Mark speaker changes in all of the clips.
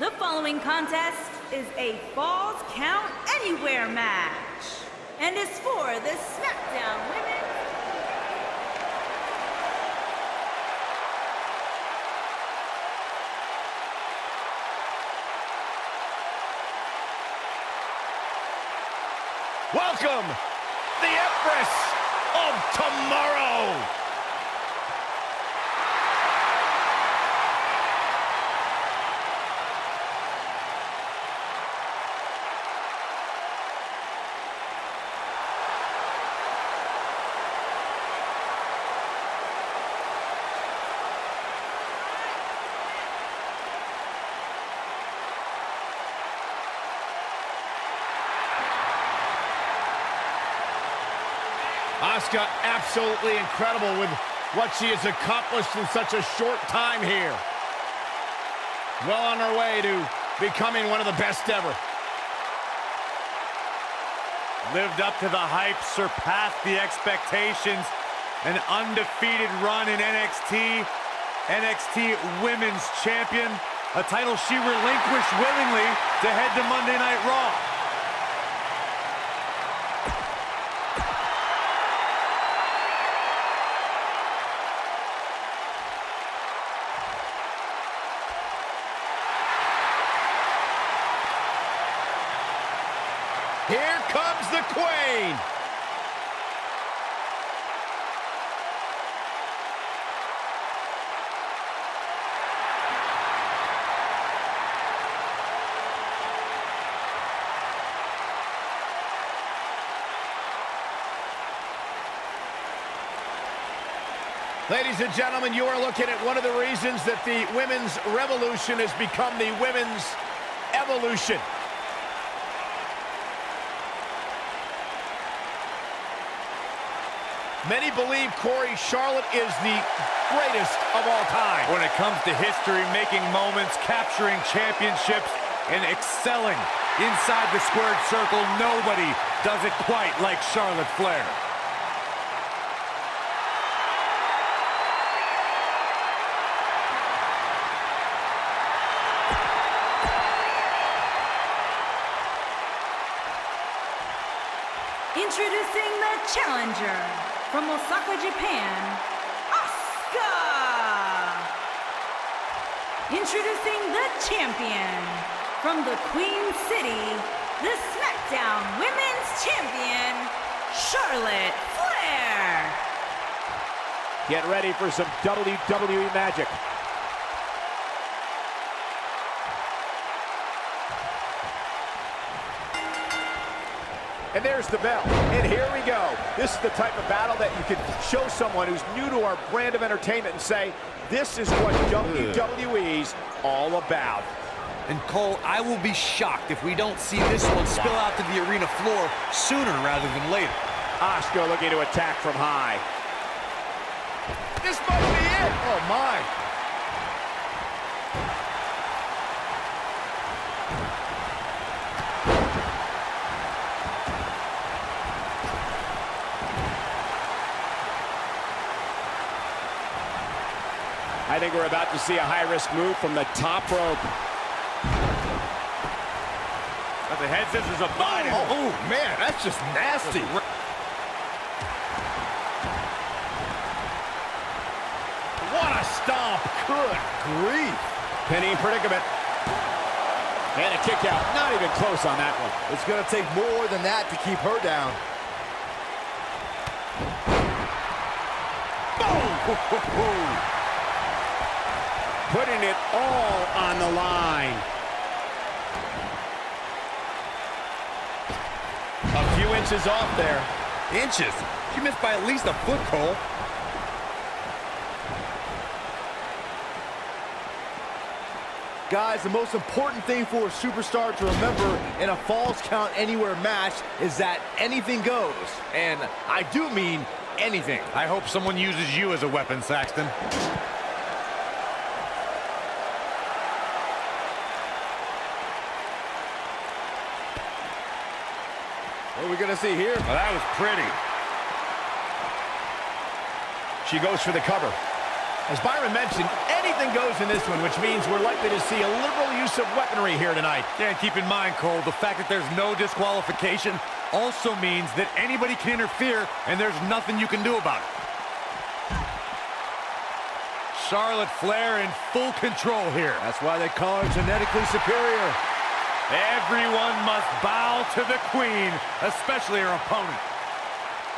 Speaker 1: The following contest is a Falls Count Anywhere match and is for the SmackDown Women.
Speaker 2: Welcome, the Empress of Tomorrow. Asuka absolutely incredible with what she has accomplished in such a short time here. Well on her way to becoming one of the best ever.
Speaker 3: Lived up to the hype, surpassed the expectations. An undefeated run in NXT. NXT Women's Champion. A title she relinquished willingly to head to Monday Night Raw.
Speaker 2: Here comes the Queen. Ladies and gentlemen, you are looking at one of the reasons that the women's revolution has become the women's evolution. Many believe, Corey, Charlotte is the greatest of all time.
Speaker 3: When it comes to history, making moments, capturing championships, and excelling inside the squared circle, nobody does it quite like Charlotte Flair.
Speaker 1: Introducing the challenger from Osaka, Japan, Asuka. Introducing the champion from the Queen City, the SmackDown Women's Champion, Charlotte Flair.
Speaker 2: Get ready for some WWE magic. And there's the bell. And here we go. This is the type of battle that you can show someone who's new to our brand of entertainment and say, this is what WWE's all about.
Speaker 4: And Cole, I will be shocked if we don't see this one spill out to the arena floor sooner rather than later.
Speaker 2: Asuka looking to attack from high. This might be it. Oh, my. I think we're about to see a high-risk move from the top rope.
Speaker 3: But the head scissors of Biden.
Speaker 2: Oh, man, that's just nasty. What a stomp. Good grief. Penny in predicament. And a kick out. Not even close on that one.
Speaker 5: It's going to take more than that to keep her down.
Speaker 2: Boom! Putting it all on the line. A few inches off there.
Speaker 4: Inches? She missed by at least a foot, Cole.
Speaker 5: Guys, the most important thing for a superstar to remember in a Falls Count Anywhere match is that anything goes. And I do mean anything.
Speaker 3: I hope someone uses you as a weapon, Saxton.
Speaker 5: What are we going to see here?
Speaker 3: Well, that was pretty.
Speaker 2: She goes for the cover. As Byron mentioned, anything goes in this one, which means we're likely to see a liberal use of weaponry here tonight.
Speaker 3: Yeah, and keep in mind, Cole, the fact that there's no disqualification also means that anybody can interfere, and there's nothing you can do about it. Charlotte Flair in full control here.
Speaker 5: That's why they call her genetically superior.
Speaker 3: Everyone must bow to the queen, especially her opponent.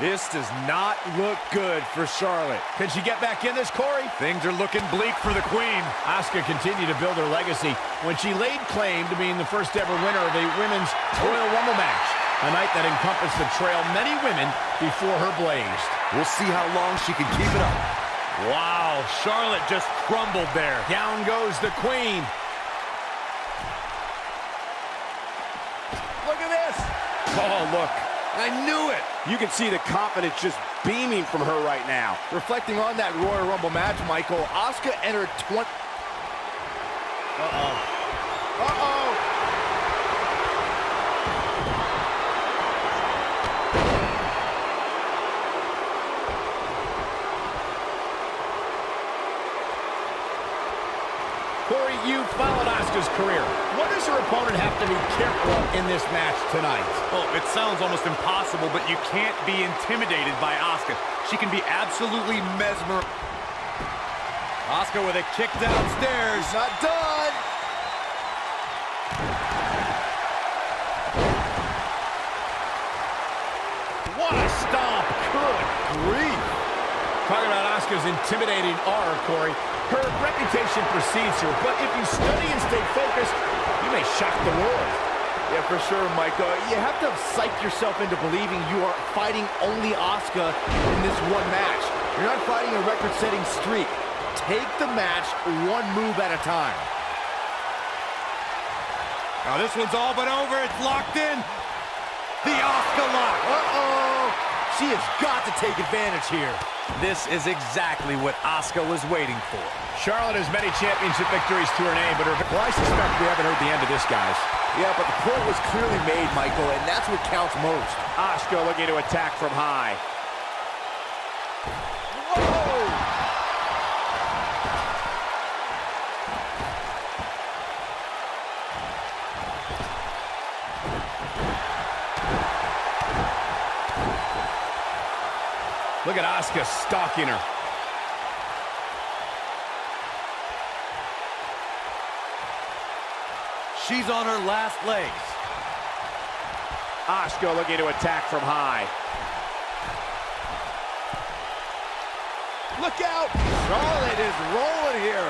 Speaker 5: This does not look good for Charlotte.
Speaker 2: Can she get back in this, Corey?
Speaker 3: Things are looking bleak for the queen.
Speaker 2: Asuka continued to build her legacy when she laid claim to being the first ever winner of a women's Royal Rumble match, a night that encompassed the trail many women before her blazed.
Speaker 4: We'll see how long she can keep it up.
Speaker 3: Wow, Charlotte just crumbled there.
Speaker 2: Down goes the queen. Look at this. Oh, look.
Speaker 5: I knew it.
Speaker 2: You can see the confidence just beaming from her right now.
Speaker 5: Reflecting on that Royal Rumble match, Michael, Asuka entered 20... Uh-oh. Uh-oh.
Speaker 2: Corey, you followed Asuka's career. What does her opponent have to be careful of in this match tonight?
Speaker 3: Oh, it sounds almost impossible, but you can't be intimidated by Asuka. She can be absolutely mesmerized. Asuka with a kick downstairs.
Speaker 5: He's not done.
Speaker 2: What a stomp. Good grief. Talking about Asuka's intimidating aura, Corey. Her reputation precedes her, but if you study and stay focused, you may shock the world.
Speaker 5: Yeah, for sure, Michael. You have to psych yourself into believing you are fighting only Asuka in this one match. You're not fighting a record-setting streak. Take the match one move at a time.
Speaker 3: Now this one's all but over. It's locked in. The Asuka lock.
Speaker 5: Uh-oh. She has got to take advantage here.
Speaker 4: This is exactly what Asuka was waiting for.
Speaker 2: Charlotte has many championship victories to her name, but well, I suspect we haven't heard the end of this, guys.
Speaker 5: Yeah, but the point was clearly made, Michael, and that's what counts most.
Speaker 2: Asuka looking to attack from high. Whoa! Look at Asuka stalking her.
Speaker 3: She's on her last legs.
Speaker 2: Asuka looking to attack from high.
Speaker 5: Look out! Charlotte is rolling here.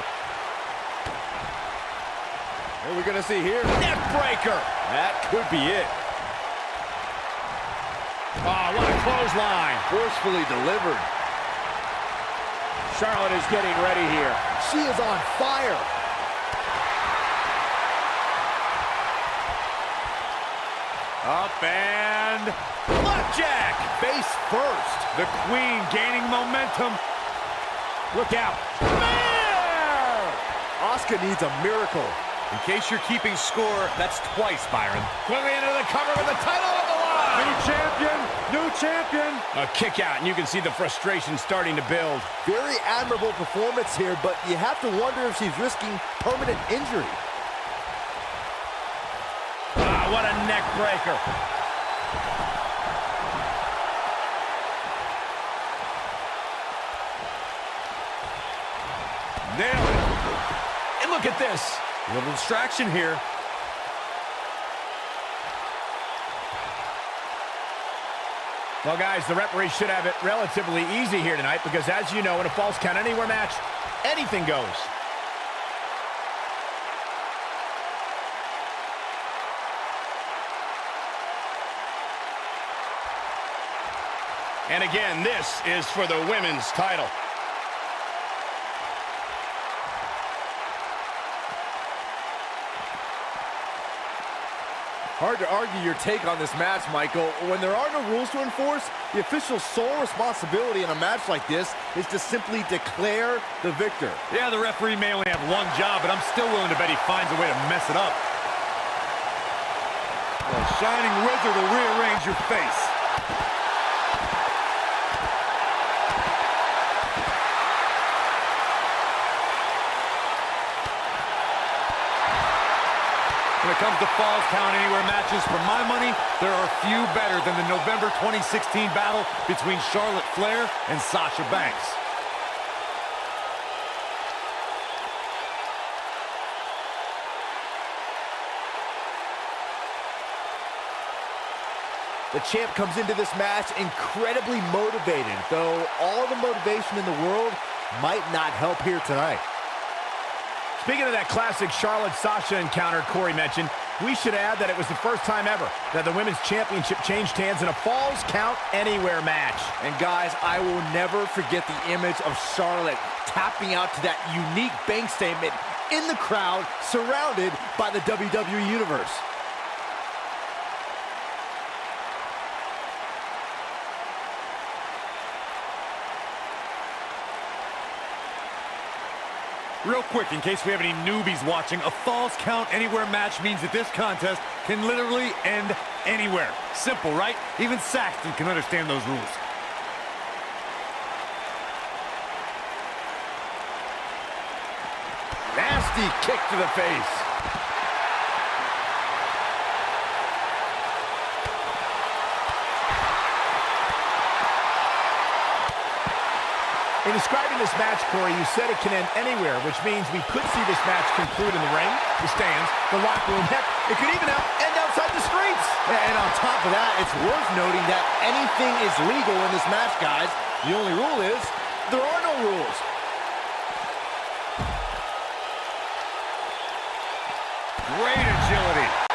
Speaker 5: What are we gonna see here?
Speaker 2: Neck breaker.
Speaker 5: That could be it.
Speaker 2: Oh, what a clothesline.
Speaker 5: Forcefully delivered.
Speaker 2: Charlotte is getting ready here.
Speaker 5: She is on fire.
Speaker 3: Up and
Speaker 2: Blackjack.
Speaker 5: Face first.
Speaker 3: the queen gaining momentum.
Speaker 2: Look out. Spear!
Speaker 5: Asuka needs a miracle.
Speaker 4: In case you're keeping score, that's twice, Byron.
Speaker 2: Quickly into the cover with the title on the line.
Speaker 3: New champion, new champion.
Speaker 2: A kick out, and you can see the frustration starting to build.
Speaker 5: Very admirable performance here, but you have to wonder if she's risking permanent injury.
Speaker 2: Ah, what a neck breaker.
Speaker 3: Nailed it.
Speaker 2: And look at this.
Speaker 3: A little distraction here.
Speaker 2: Well, guys, the referee should have it relatively easy here tonight because, as you know, in a Falls Count Anywhere match, anything goes. And again, this is for the women's title.
Speaker 5: Hard to argue your take on this match, Michael. When there are no rules to enforce, the official's sole responsibility in a match like this is to simply declare the victor.
Speaker 3: Yeah, the referee may only have one job, but I'm still willing to bet he finds a way to mess it up. The Shining Wizard will rearrange your face. When it comes to Falls Count Anywhere matches, for my money, there are few better than the November 2016 battle between Charlotte Flair and Sasha Banks.
Speaker 5: The champ comes into this match incredibly motivated, though all the motivation in the world might not help here tonight.
Speaker 2: Speaking of that classic Charlotte-Sasha encounter Corey mentioned, we should add that it was the first time ever that the Women's Championship changed hands in a Falls Count Anywhere match.
Speaker 5: And guys, I will never forget the image of Charlotte tapping out to that unique bank statement in the crowd, surrounded by the WWE Universe.
Speaker 3: Real quick, in case we have any newbies watching, a Falls Count Anywhere match means that this contest can literally end anywhere. Simple, right? Even Saxton can understand those rules.
Speaker 5: Nasty kick to the face.
Speaker 2: In describing this match, Corey, you said it can end anywhere, which means we could see this match conclude in the ring, the stands, the locker room. Heck, it could even end outside the streets.
Speaker 5: And on top of that, it's worth noting that anything is legal in this match, guys. The only rule is there are no rules.
Speaker 3: Great agility.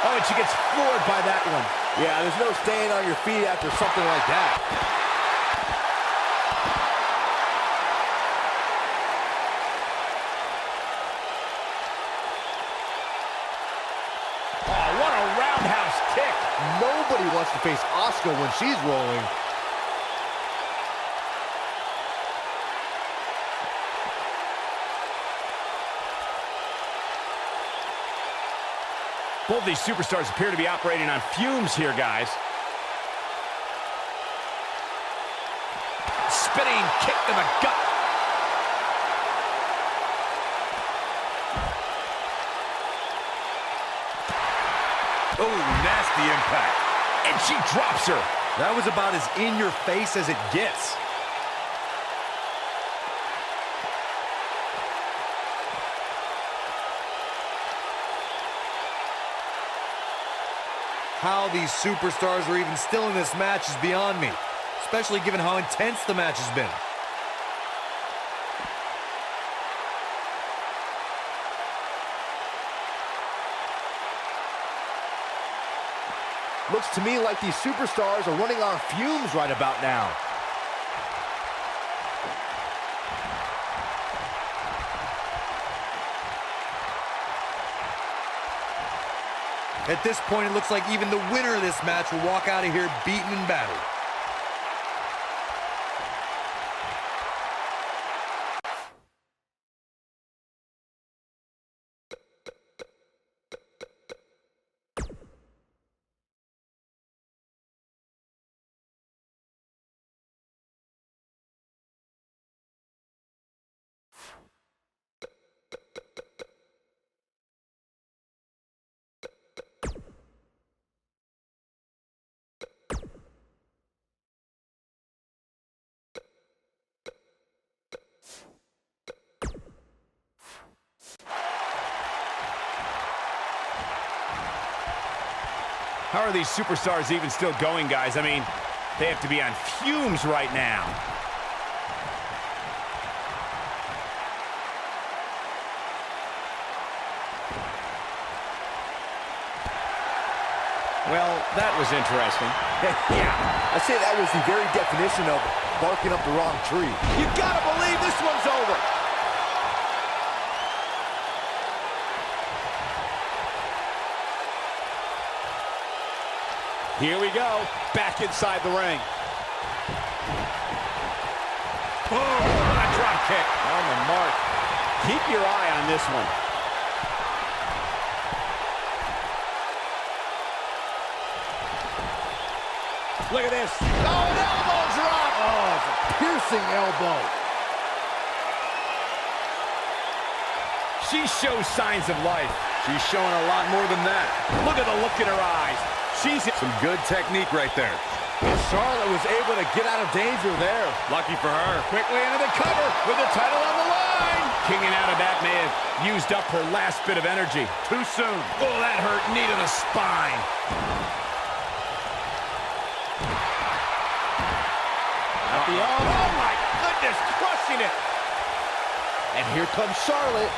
Speaker 2: Oh, and she gets floored by that one.
Speaker 5: Yeah, there's no staying on your feet after something like that.
Speaker 2: Oh, what a roundhouse kick.
Speaker 5: Nobody wants to face Asuka when she's rolling.
Speaker 2: Both these superstars appear to be operating on fumes here, guys. Spinning kick to the gut.
Speaker 3: Oh, nasty impact.
Speaker 2: And she drops her.
Speaker 4: That was about as in your face as it gets. How these superstars are even still in this match is beyond me, especially given how intense the match has been.
Speaker 5: Looks to me like these superstars are running on fumes right about now.
Speaker 4: At this point, it looks like even the winner of this match will walk out of here beaten and battered.
Speaker 2: How are these superstars even still going, guys? I mean, they have to be on fumes right now. Well, that was interesting.
Speaker 5: Yeah, I say that was the very definition of barking up the wrong tree.
Speaker 2: You gotta believe this one's over. Here we go, back inside the ring.
Speaker 3: Boom! A drop kick.
Speaker 2: On the mark. Keep your eye on this one. Look at this. Oh, an elbow drop.
Speaker 5: Oh, it's a piercing elbow.
Speaker 2: She shows signs of life.
Speaker 4: She's showing a lot more than that.
Speaker 2: Look at the look in her eyes. She's
Speaker 4: Some good technique right there.
Speaker 5: And Charlotte was able to get out of danger there.
Speaker 3: Lucky for her.
Speaker 2: quickly into the cover with the title on the line. Kicking out of that may have used up her last bit of energy.
Speaker 3: Too soon.
Speaker 2: Oh, that hurt. Knee to the spine. Oh, my goodness, crushing it.
Speaker 5: And here comes Charlotte.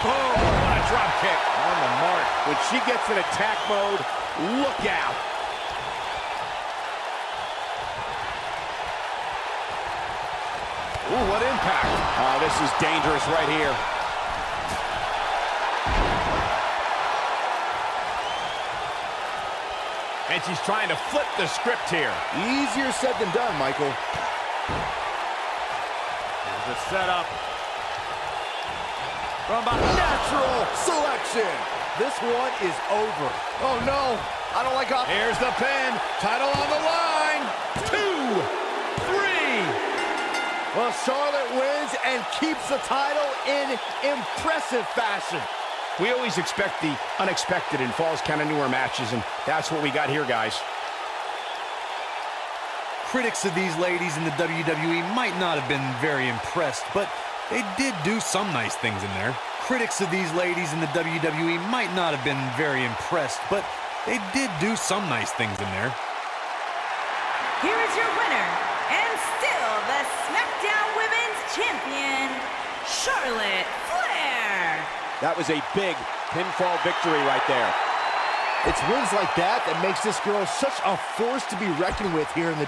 Speaker 2: Boom, what a drop kick. On the mark. When she gets in attack mode, look out. Ooh, what impact. Oh, this is dangerous right here. And she's trying to flip the script here.
Speaker 5: Easier said than done, Michael.
Speaker 3: Here's the setup. From behind.
Speaker 5: Natural selection. This one is over. Oh, no. I don't like how...
Speaker 2: Here's the pin. Title on the line. 2, 3.
Speaker 5: Well, Charlotte wins and keeps the title in impressive fashion.
Speaker 2: We always expect the unexpected in Falls Count Anywhere matches, and that's what we got here, guys.
Speaker 4: Critics of these ladies in the WWE might not have been very impressed, but they did do some nice things in there. Critics of these ladies in the WWE might not have been very impressed, but they did do some nice things in there.
Speaker 1: Here is your winner, and still the SmackDown Women's Champion, Charlotte Flair.
Speaker 2: That was a big pinfall victory right there.
Speaker 5: It's wins like that that makes this girl such a force to be reckoned with here in the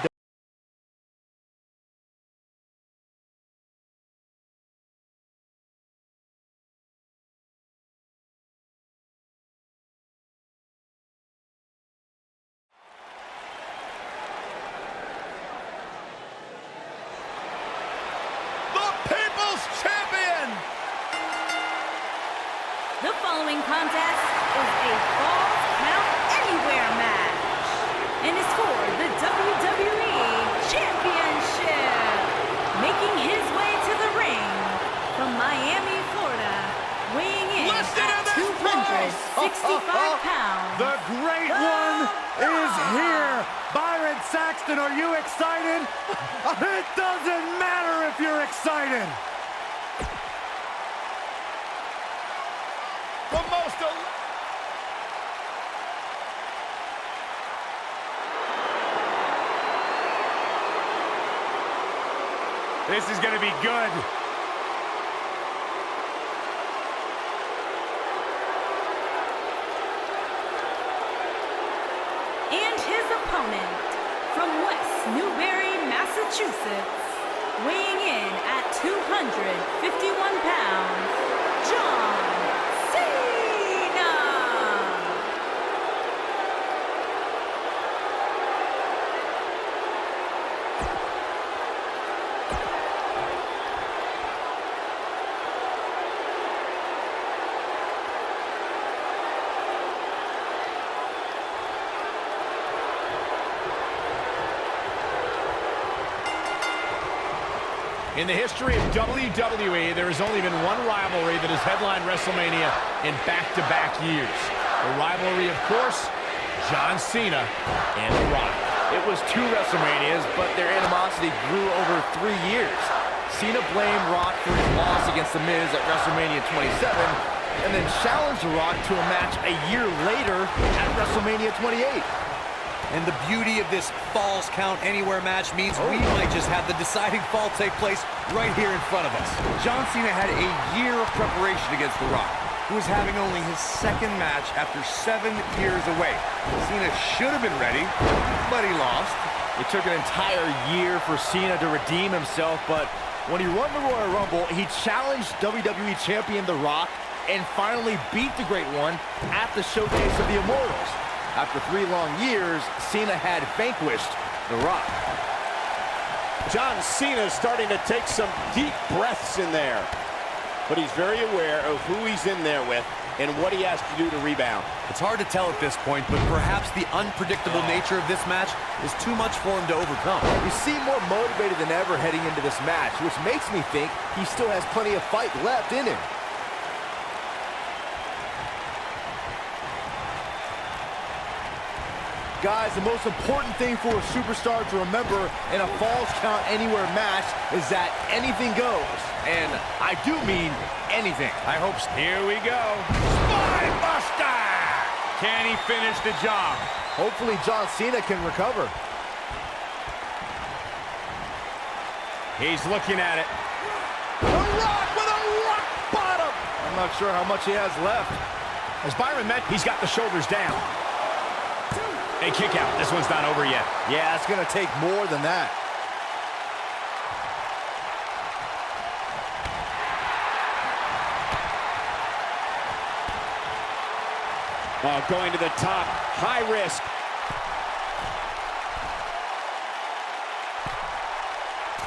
Speaker 1: The following contest is a Falls Count Anywhere match and is for the WWE Championship. Making his way to the ring from Miami, Florida, weighing in at 265 pounds.
Speaker 3: The Great One is here. Byron Saxton, are you excited? It doesn't matter if you're excited.
Speaker 2: The most
Speaker 3: This is going to be good.
Speaker 1: And his opponent from West Newbury, Massachusetts, weighing in at 251 pounds, John Cena.
Speaker 2: In the history of WWE, there has only been one rivalry that has headlined WrestleMania in back-to-back years. The rivalry, of course, John Cena and The Rock.
Speaker 5: It was 2 WrestleManias, but their animosity grew over 3 years. Cena blamed Rock for his loss against The Miz at WrestleMania 27, and then challenged The Rock to a match a year later at WrestleMania 28.
Speaker 4: And the beauty of this Falls Count Anywhere match means we might just have the deciding fall take place right here in front of us.
Speaker 5: John Cena had a year of preparation against The Rock.
Speaker 3: who is having only his second match after 7 years away. Cena should have been ready, but he lost.
Speaker 5: It took an entire year for Cena to redeem himself, but when he won the Royal Rumble, he challenged WWE Champion The Rock and finally beat the Great One at the Showcase of the Immortals. After 3 long years, Cena had vanquished The Rock.
Speaker 2: John Cena starting to take some deep breaths in there. But he's very aware of who he's in there with and what he has to do to rebound.
Speaker 4: It's hard to tell at this point, but perhaps the unpredictable nature of this match is too much for him to overcome.
Speaker 5: He seemed more motivated than ever heading into this match, which makes me think he still has plenty of fight left in him. Guys, the most important thing for a superstar to remember in a Falls Count Anywhere match is that anything goes. And I do mean anything.
Speaker 3: I hope so. Here we go. Spine Buster! Can he finish the job?
Speaker 5: Hopefully John Cena can recover.
Speaker 3: He's looking at it.
Speaker 5: The Rock with a rock bottom! I'm not sure how much he has left.
Speaker 2: As Byron meant, he's got the shoulders down. A kick out. This one's not over yet.
Speaker 5: Yeah, it's going to take more than that.
Speaker 2: Oh, going to the top. High risk.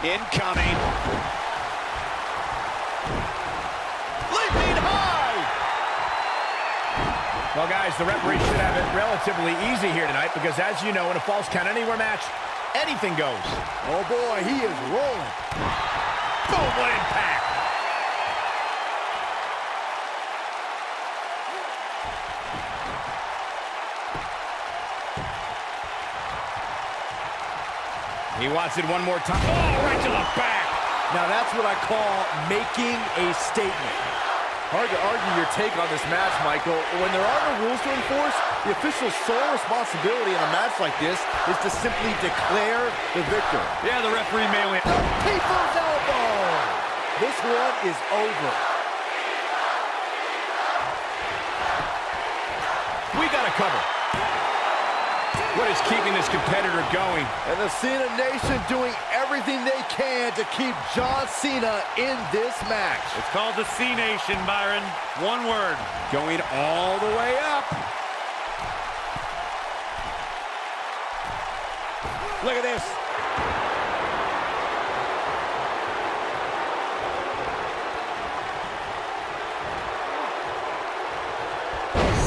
Speaker 2: Incoming. Leaping high. Well, guys, the referee should have it relatively easy here tonight because, as you know, in a Falls Count Anywhere match, anything goes.
Speaker 5: Oh, boy, he is rolling.
Speaker 2: Boom, what impact. He wants it one more time. Oh, right to the back.
Speaker 5: Now, that's what I call making a statement. Hard to argue your take on this match, Michael. When there are no rules to enforce, the official's sole responsibility in a match like this is to simply declare the victor.
Speaker 3: Yeah, the referee may win.
Speaker 5: People's elbow! This one is over.
Speaker 2: We got a cover. What is keeping this competitor going?
Speaker 5: And the Cena Nation doing everything they can to keep John Cena in this match.
Speaker 3: It's called the C Nation, Byron. One word.
Speaker 2: Going all the way up. Look at this.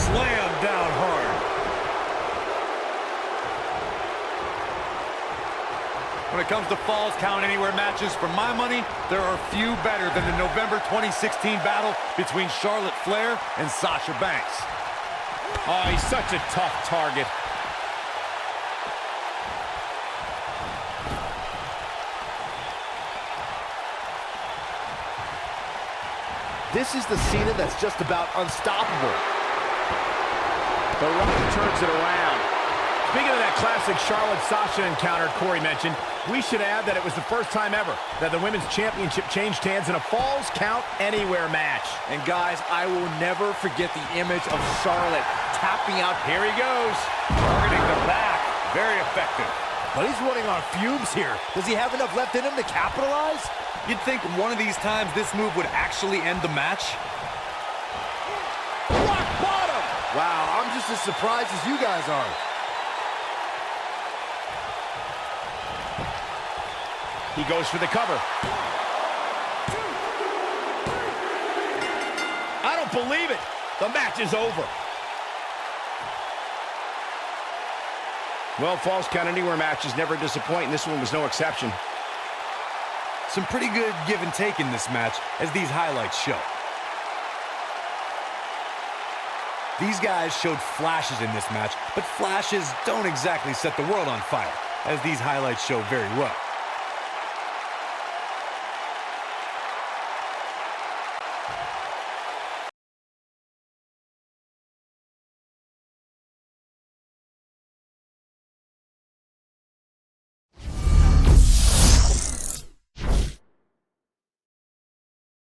Speaker 3: Slam down hard. When it comes to Falls Count Anywhere matches, for my money, there are few better than the November 2016 battle between Charlotte Flair and Sasha Banks.
Speaker 2: Oh, he's such a tough target.
Speaker 5: This is the Cena that's just about unstoppable.
Speaker 2: The Rock turns it around. Speaking of that classic Charlotte-Sasha encounter Corey mentioned, we should add that it was the first time ever that the Women's Championship changed hands in a Falls Count Anywhere match.
Speaker 5: And guys, I will never forget the image of Charlotte tapping out.
Speaker 3: Here he goes. Targeting the back. Very effective.
Speaker 5: But he's running on fumes here. Does he have enough left in him to capitalize?
Speaker 4: You'd think one of these times this move would actually end the match.
Speaker 5: Rock bottom! Wow, I'm just as surprised as you guys are.
Speaker 2: He goes for the cover. I don't believe it. The match is over. Well, Falls Count Anywhere matches never disappoint, and this one was no exception.
Speaker 4: Some pretty good give and take in this match, as these highlights show. These guys showed flashes in this match, but flashes don't exactly set the world on fire, as these highlights show very well.